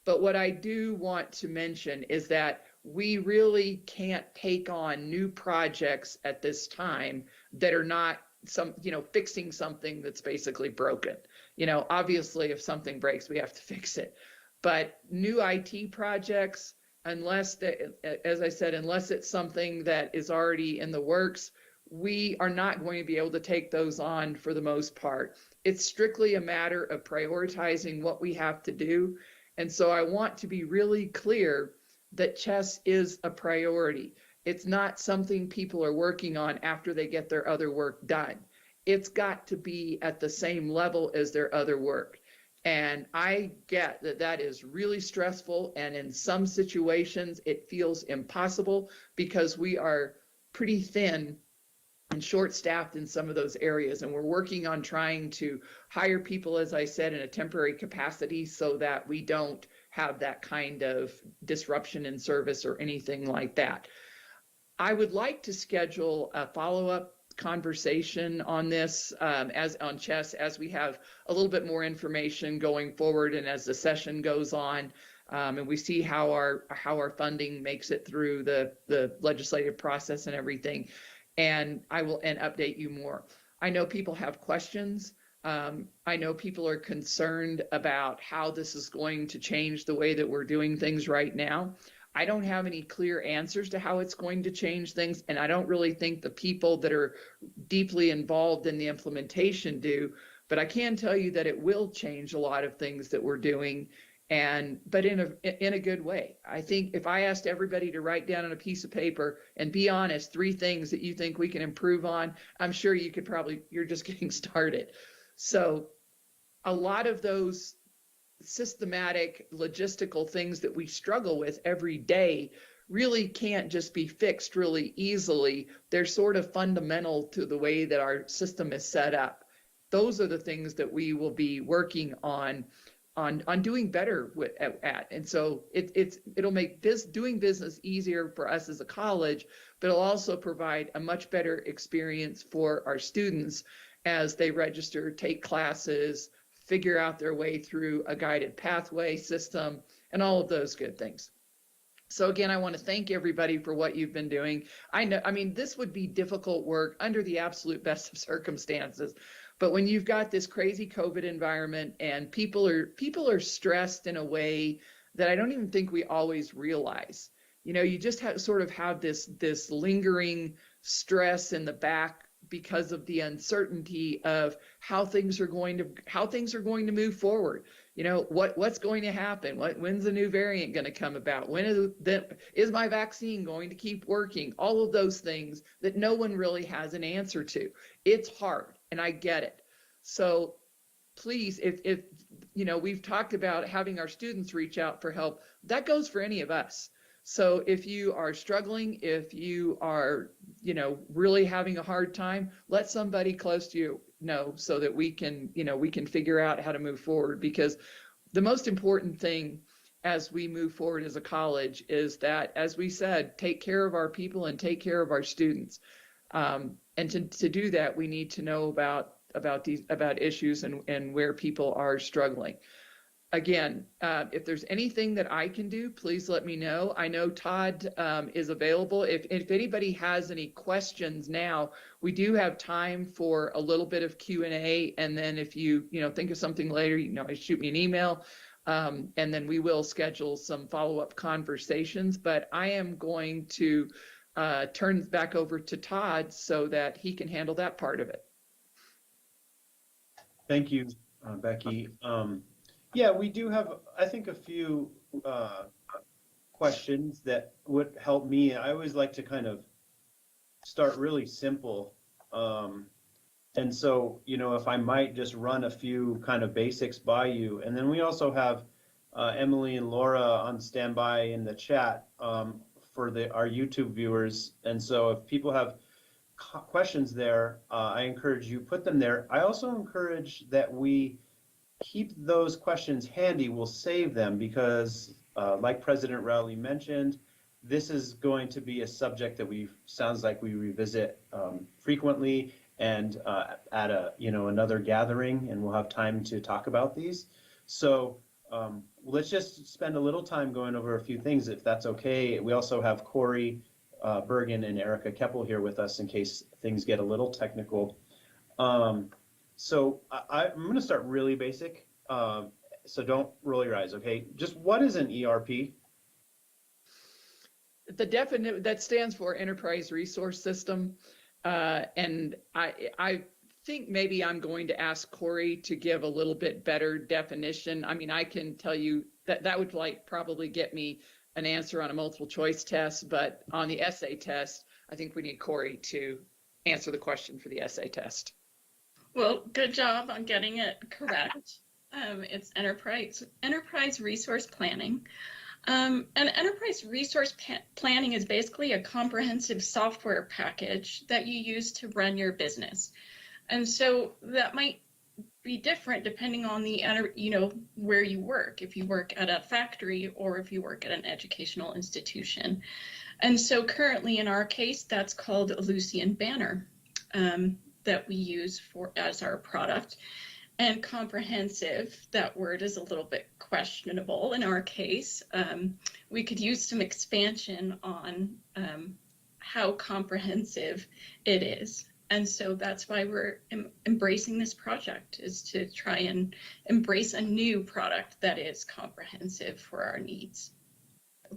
But what I do want to mention is that we really can't take on new projects at this time that are not fixing something that's basically broken. Obviously, if something breaks, we have to fix it. But new IT projects, unless it's something that is already in the works, we are not going to be able to take those on for the most part. It's strictly a matter of prioritizing what we have to do. And so I want to be really clear that chess is a priority. It's not something people are working on after they get their other work done. It's got to be at the same level as their other work. And I get that that is really stressful. And in some situations, it feels impossible because we are pretty thin and short-staffed in some of those areas. And we're working on trying to hire people, as I said, in a temporary capacity so that we don't have that kind of disruption in service or anything like that. I would like to schedule a follow-up conversation on this as on chess as we have a little bit more information going forward and as the session goes on and we see how our funding makes it through the legislative process and everything, and I will update you more. I know people have questions. I know people are concerned about how this is going to change the way that we're doing things right now. I don't have any clear answers to how it's going to change things, and I don't really think the people that are deeply involved in the implementation do, but I can tell you that it will change a lot of things that we're doing, but in a good way. I think if I asked everybody to write down on a piece of paper and be honest, 3 things that you think we can improve on, I'm sure you could you're just getting started. So a lot of those systematic logistical things that we struggle with every day really can't just be fixed really easily. They're sort of fundamental to the way that our system is set up. Those are the things that we will be working on doing better at. And so it'll make doing business easier for us as a college, but it'll also provide a much better experience for our students as they register, take classes, figure out their way through a guided pathway system, and all of those good things. So again, I want to thank everybody for what you've been doing. This would be difficult work under the absolute best of circumstances, but when you've got this crazy COVID environment and people are stressed in a way that I don't even think we always realize. You just sort of have this lingering stress in the back because of the uncertainty of how things are going to move forward. You know, what's going to happen? When's the new variant going to come about? Is my vaccine going to keep working? All of those things that no one really has an answer to. It's hard, and I get it. So please, if you know, we've talked about having our students reach out for help. That goes for any of us. So if you are struggling, if you are, you know, really having a hard time, let somebody close to you know, so that we can, you know, we can figure out how to move forward. Because the most important thing as we move forward as a college is that, as we said, take care of our people and take care of our students. And to do that, we need to know about issues and where people are struggling. Again, if there's anything that I can do, please let me know. I know Todd is available. If anybody has any questions now, we do have time for a little bit of Q&A. And then if you think of something later, you know, shoot me an email, and then we will schedule some follow-up conversations. But I am going to turn back over to Todd so that he can handle that part of it. Thank you, Becky. Yeah, we do have, I think, a few questions that would help me. I always like to kind of start really simple. And so, you know, if I might just run a few kind of basics by you. And then we also have Emily and Laura on standby in the chat for our YouTube viewers. And so if people have questions there, I encourage you put them there. I also encourage that we keep those questions handy. We'll save them because, like President Rowley mentioned, this is going to be a subject that sounds like we revisit frequently and at another gathering, and we'll have time to talk about these. So let's just spend a little time going over a few things, if that's okay. We also have Corey Bergen and Erica Keppel here with us in case things get a little technical. So I'm going to start really basic, so don't roll your eyes, okay? Just what is an ERP? That stands for Enterprise Resource System, and I think maybe I'm going to ask Corey to give a little bit better definition. I mean, I can tell you that would probably get me an answer on a multiple choice test, but on the essay test, I think we need Corey to answer the question for the essay test. Well, good job on getting it correct. It's enterprise resource planning. And enterprise resource planning is basically a comprehensive software package that you use to run your business. And so that might be different depending on where you work, if you work at a factory or if you work at an educational institution. And so currently in our case, that's called Lucian Banner. That we use as our product. And comprehensive, that word is a little bit questionable in our case. We could use some expansion on how comprehensive it is. And so that's why we're embracing this project, is to try and embrace a new product that is comprehensive for our needs.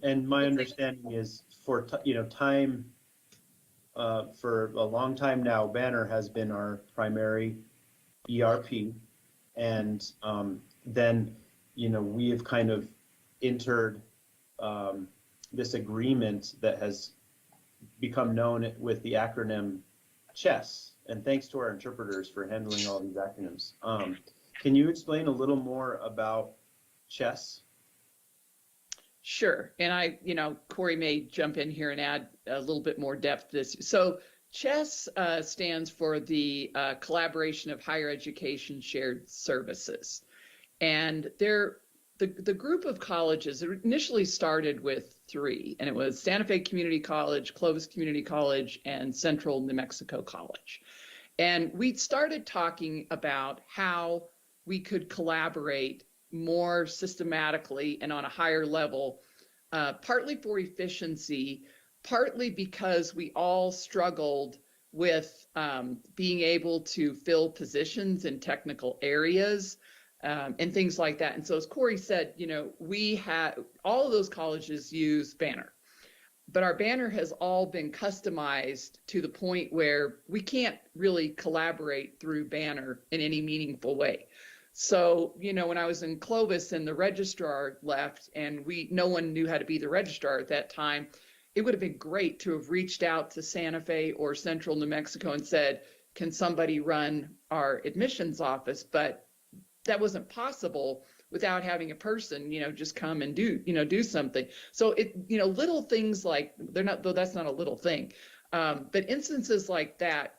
And my understanding is for time, for a long time now, Banner has been our primary ERP, and then we have kind of entered this agreement that has become known with the acronym CHESS. And thanks to our interpreters for handling all these acronyms. Can you explain a little more about CHESS? Sure. And Corey may jump in here and add a little bit more depth to this. So CHESS stands for the Collaboration of Higher Education Shared Services. And the group of colleges initially started with 3, and it was Santa Fe Community College, Clovis Community College, and Central New Mexico College. And we started talking about how we could collaborate more systematically and on a higher level, partly for efficiency, partly because we all struggled with being able to fill positions in technical areas and things like that. And so as Corey said, we had all of those colleges use Banner. but our banner has all been customized to the point where we can't really collaborate through banner in any meaningful way. So, you know, when I was in Clovis and the registrar left and no one knew how to be the registrar at that time, it would have been great to have reached out to Santa Fe or Central New Mexico and said, can somebody run our admissions office? But that wasn't possible without having a person, you know, just come and do something. So little things like though that's not a little thing, but instances like that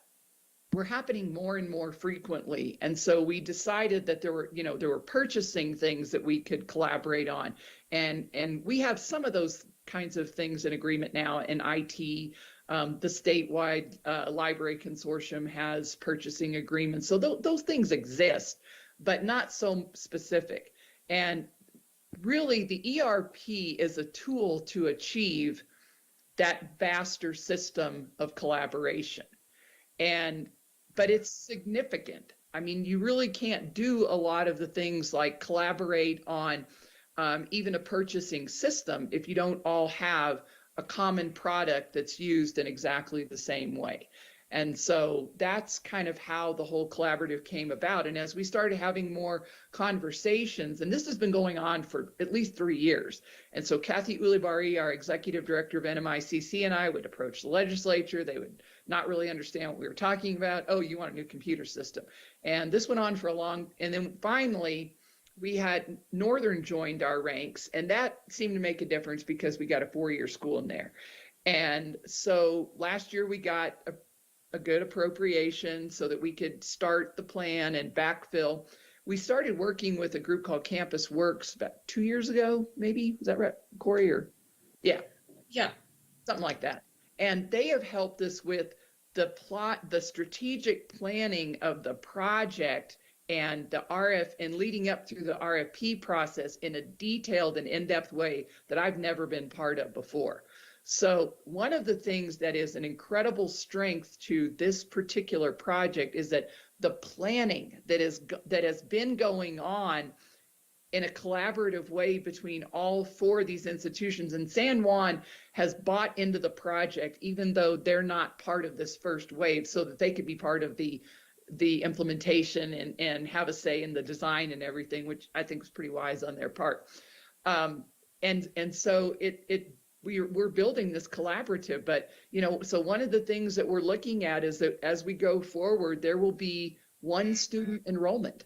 were happening more and more frequently. And so we decided that there were purchasing things that we could collaborate on. And we have some of those kinds of things in agreement now in IT. The statewide library consortium has purchasing agreements. So those things exist, but not so specific. And really the ERP is a tool to achieve that vaster system of collaboration. But it's significant. I mean, you really can't do a lot of the things like collaborate on even a purchasing system if you don't all have a common product that's used in exactly the same way. And so that's kind of how the whole collaborative came about. And as we started having more conversations, and this has been going on for at least 3 years. And so Kathy Ulibarri, our executive director of NMICC, and I would approach the legislature. They would not really understand what we were talking about. Oh, you want a new computer system. And this went on for and then finally we had Northern joined our ranks, and that seemed to make a difference because we got a 4-year school in there. And so last year we got a good appropriation so that we could start the plan and backfill. We started working with a group called Campus Works about 2 years ago, maybe. Is that right, Corey? Or yeah, something like that. And they have helped us with the strategic planning of the project and the RF and leading up through the RFP process in a detailed and in-depth way that I've never been part of before. So one of the things that is an incredible strength to this particular project is that the planning that has been going on in a collaborative way between all 4 of these institutions, and San Juan has bought into the project even though they're not part of this first wave, so that they could be part of the implementation and have a say in the design and everything, which I think was pretty wise on their part. And so we're building this collaborative, but so one of the things that we're looking at is that as we go forward, there will be one student enrollment.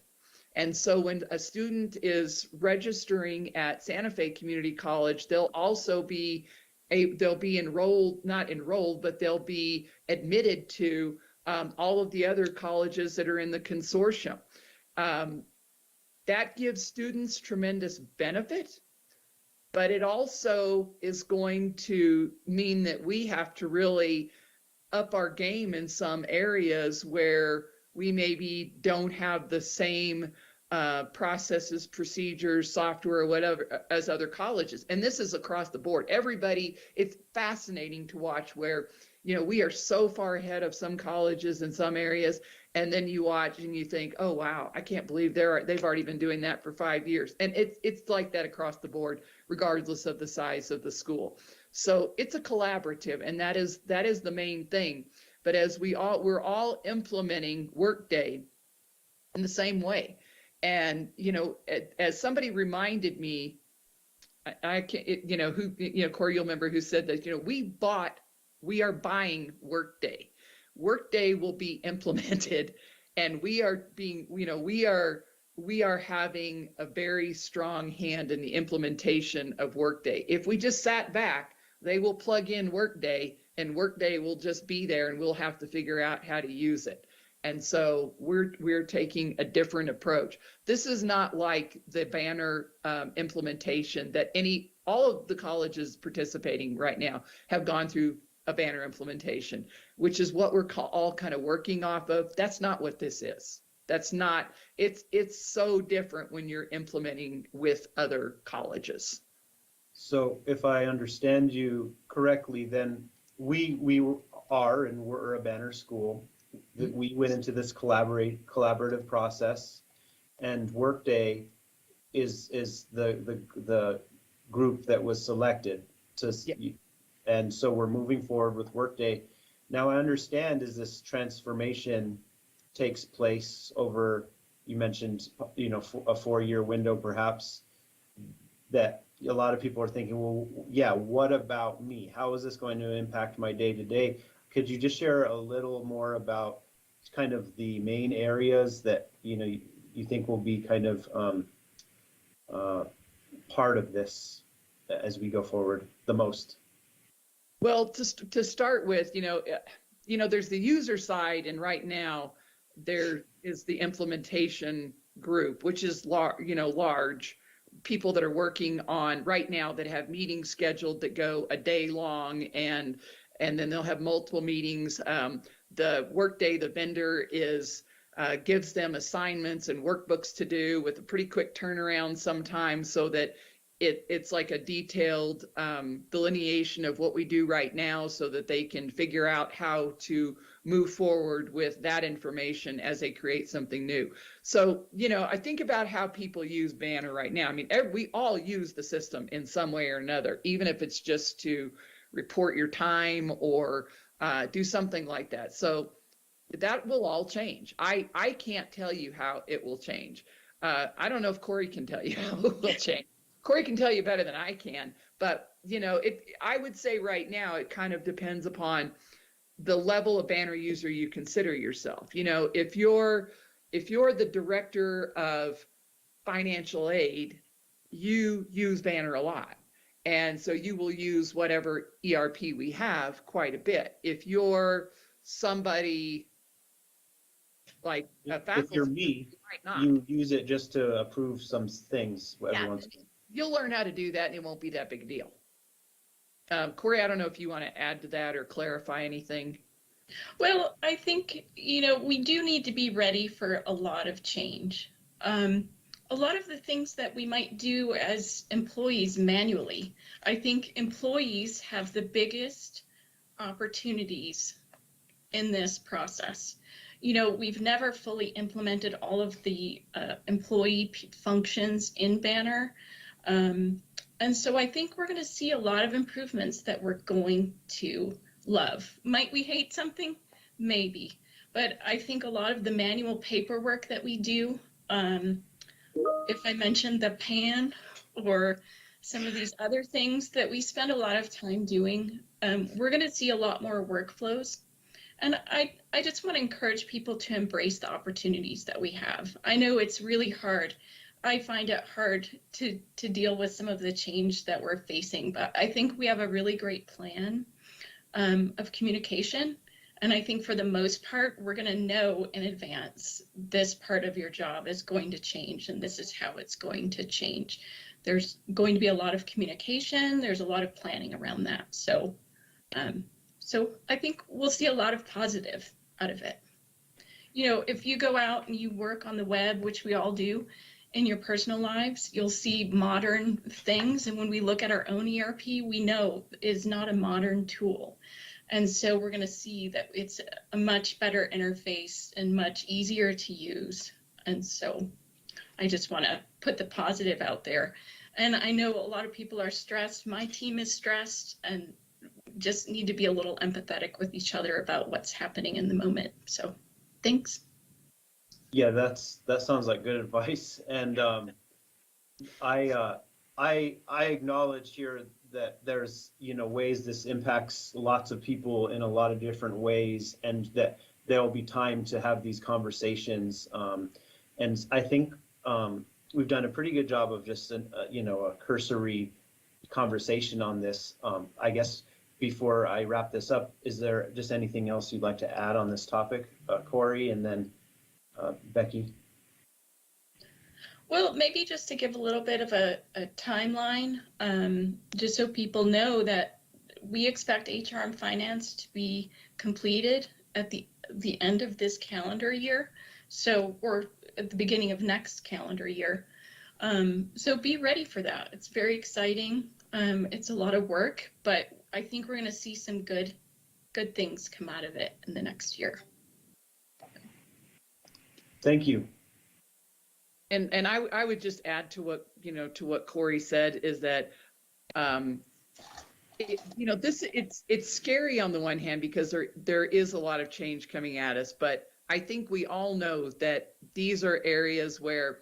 And so when a student is registering at Santa Fe Community College, they'll also be not enrolled, but they'll be admitted to all of the other colleges that are in the consortium. That gives students tremendous benefit, but it also is going to mean that we have to really up our game in some areas where we maybe don't have the same processes, procedures, software, or whatever as other colleges. And this is across the board. Everybody, it's fascinating to watch where, we are so far ahead of some colleges in some areas. And then you watch and you think, oh, wow, I can't believe they've already been doing that for 5 years. And it's like that across the board, regardless of the size of the school. So it's a collaborative, and that is the main thing. But as we're all implementing Workday in the same way. And, as somebody reminded me, I can't, Corey, you'll remember who said that, we are buying Workday. Workday will be implemented, and we are having a very strong hand in the implementation of Workday. If we just sat back, they will plug in Workday, and Workday will just be there, and we'll have to figure out how to use it. And so we're taking a different approach. This is not like the banner implementation that all of the colleges participating right now have gone through a banner implementation, which is what we're all kind of working off of. That's not what this is. It's so different when you're implementing with other colleges. So if I understand you correctly, then we are and we're a banner school. That we went into this collaborative process, and Workday is the group that was selected to. And so we're moving forward with Workday. Now I understand as this transformation takes place over, you mentioned, a 4-year window perhaps, that a lot of people are thinking, well, yeah, what about me? How is this going to impact my day to day? Could you just share a little more about kind of the main areas that, you think will be kind of part of this as we go forward the most? Well, to start with, there's the user side, and right now there is the implementation group, which is large people that are working on right now that have meetings scheduled that go a day long, and then they'll have multiple meetings. The Workday, the vendor, gives them assignments and workbooks to do with a pretty quick turnaround sometimes, so that it's like a detailed delineation of what we do right now, so that they can figure out how to move forward with that information as they create something new. So, I think about how people use Banner right now. I mean, we all use the system in some way or another, even if it's just to report your time or do something like that. So that will all change. I can't tell you how it will change. I don't know if Corey can tell you how it will change. Corey can tell you better than I can, but I would say right now it kind of depends upon the level of Banner user you consider yourself. If you're the director of financial aid, you use Banner a lot, and so you will use whatever ERP we have quite a bit. If you're somebody like a faculty, if you're me, you might not. you use it just to approve some things every Yeah, once in a while. you'll learn how to do that, and it won't be that big a deal. Corey, I don't know if you want to add to that or clarify anything. Well, I think, we do need to be ready for a lot of change. A lot of the things that we might do as employees manually, I think employees have the biggest opportunities in this process. We've never fully implemented all of the employee functions in Banner. And so I think we're going to see a lot of improvements that we're going to love. Might we hate something? Maybe. But I think a lot of the manual paperwork that we do, if I mentioned the PAN or some of these other things that we spend a lot of time doing, we're going to see a lot more workflows. And I just want to encourage people to embrace the opportunities that we have. I know it's really hard. I find it hard to deal with some of the change that we're facing, but I think we have a really great plan of communication. And I think for the most part, we're going to know in advance this part of your job is going to change, and this is how it's going to change. There's going to be a lot of communication. There's a lot of planning around that. So I think we'll see a lot of positive out of it. If you go out and you work on the web, which we all do in your personal lives, you'll see modern things. And when we look at our own ERP, we know is not a modern tool. And so we're going to see that it's a much better interface and much easier to use. And so I just want to put the positive out there. And I know a lot of people are stressed. My team is stressed and just need to be a little empathetic with each other about what's happening in the moment. So thanks. Yeah, that sounds like good advice. And I acknowledge here that there's ways this impacts lots of people in a lot of different ways, and that there'll be time to have these conversations. And I think we've done a pretty good job of just a cursory conversation on this. I guess before I wrap this up, is there just anything else you'd like to add on this topic, Corey, and then Becky? Well, maybe just to give a little bit of a timeline, just so people know that we expect HR and finance to be completed at the end of this calendar year, or at the beginning of next calendar year. So be ready for that. It's very exciting. It's a lot of work, but I think we're going to see some good things come out of it in the next year. Thank you. And I would just add to what Corey said, is that it's scary on the one hand because there is a lot of change coming at us, but I think we all know that these are areas where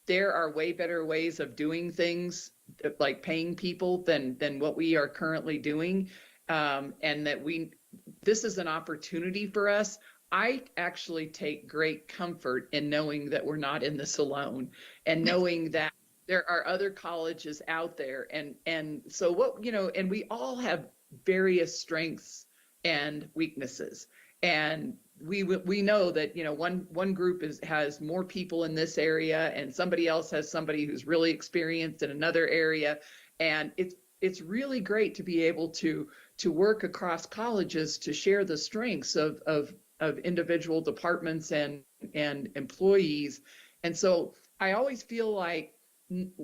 there are way better ways of doing things, like paying people, than what we are currently doing, and that this is an opportunity for us. I actually take great comfort in knowing that we're not in this alone, and knowing that there are other colleges out there, and so what, and we all have various strengths and weaknesses, and we know that one group has more people in this area, and somebody else has somebody who's really experienced in another area, and it's really great to be able to work across colleges to share the strengths of individual departments and employees. And so I always feel like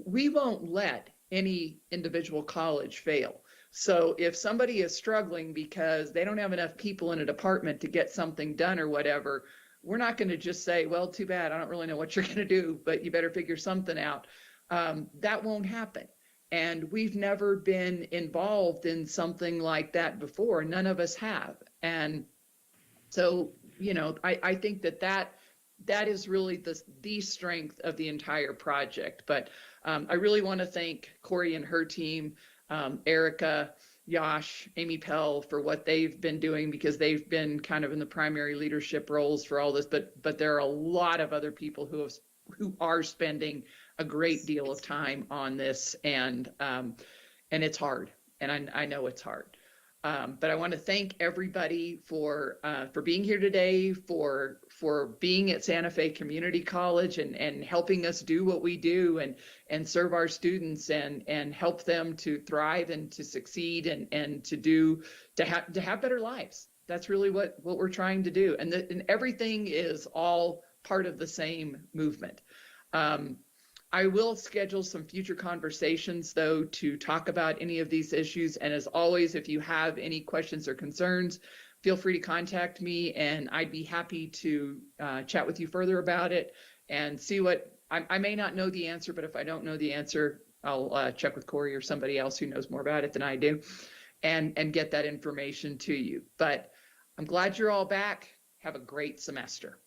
we won't let any individual college fail. So if somebody is struggling because they don't have enough people in a department to get something done or whatever, we're not going to just say, well, too bad, I don't really know what you're going to do, but you better figure something out. That won't happen. And we've never been involved in something like that before. None of us have. And so, I think that is really the strength of the entire project. But I really want to thank Corey and her team, Erica, Yash, Amy Pell, for what they've been doing, because they've been kind of in the primary leadership roles for all this. But there are a lot of other people who are spending a great deal of time on this, and it's hard, and I know it's hard. But I want to thank everybody for being here today, for being at Santa Fe Community College and helping us do what we do and serve our students and help them to thrive and to succeed and to have better lives. That's really what we're trying to do. And everything is all part of the same movement. I will schedule some future conversations, though, to talk about any of these issues. And as always, if you have any questions or concerns, feel free to contact me, and I'd be happy to chat with you further about it and see what I may not know the answer, but if I don't know the answer, I'll check with Corey or somebody else who knows more about it than I do and get that information to you. But I'm glad you're all back. Have a great semester.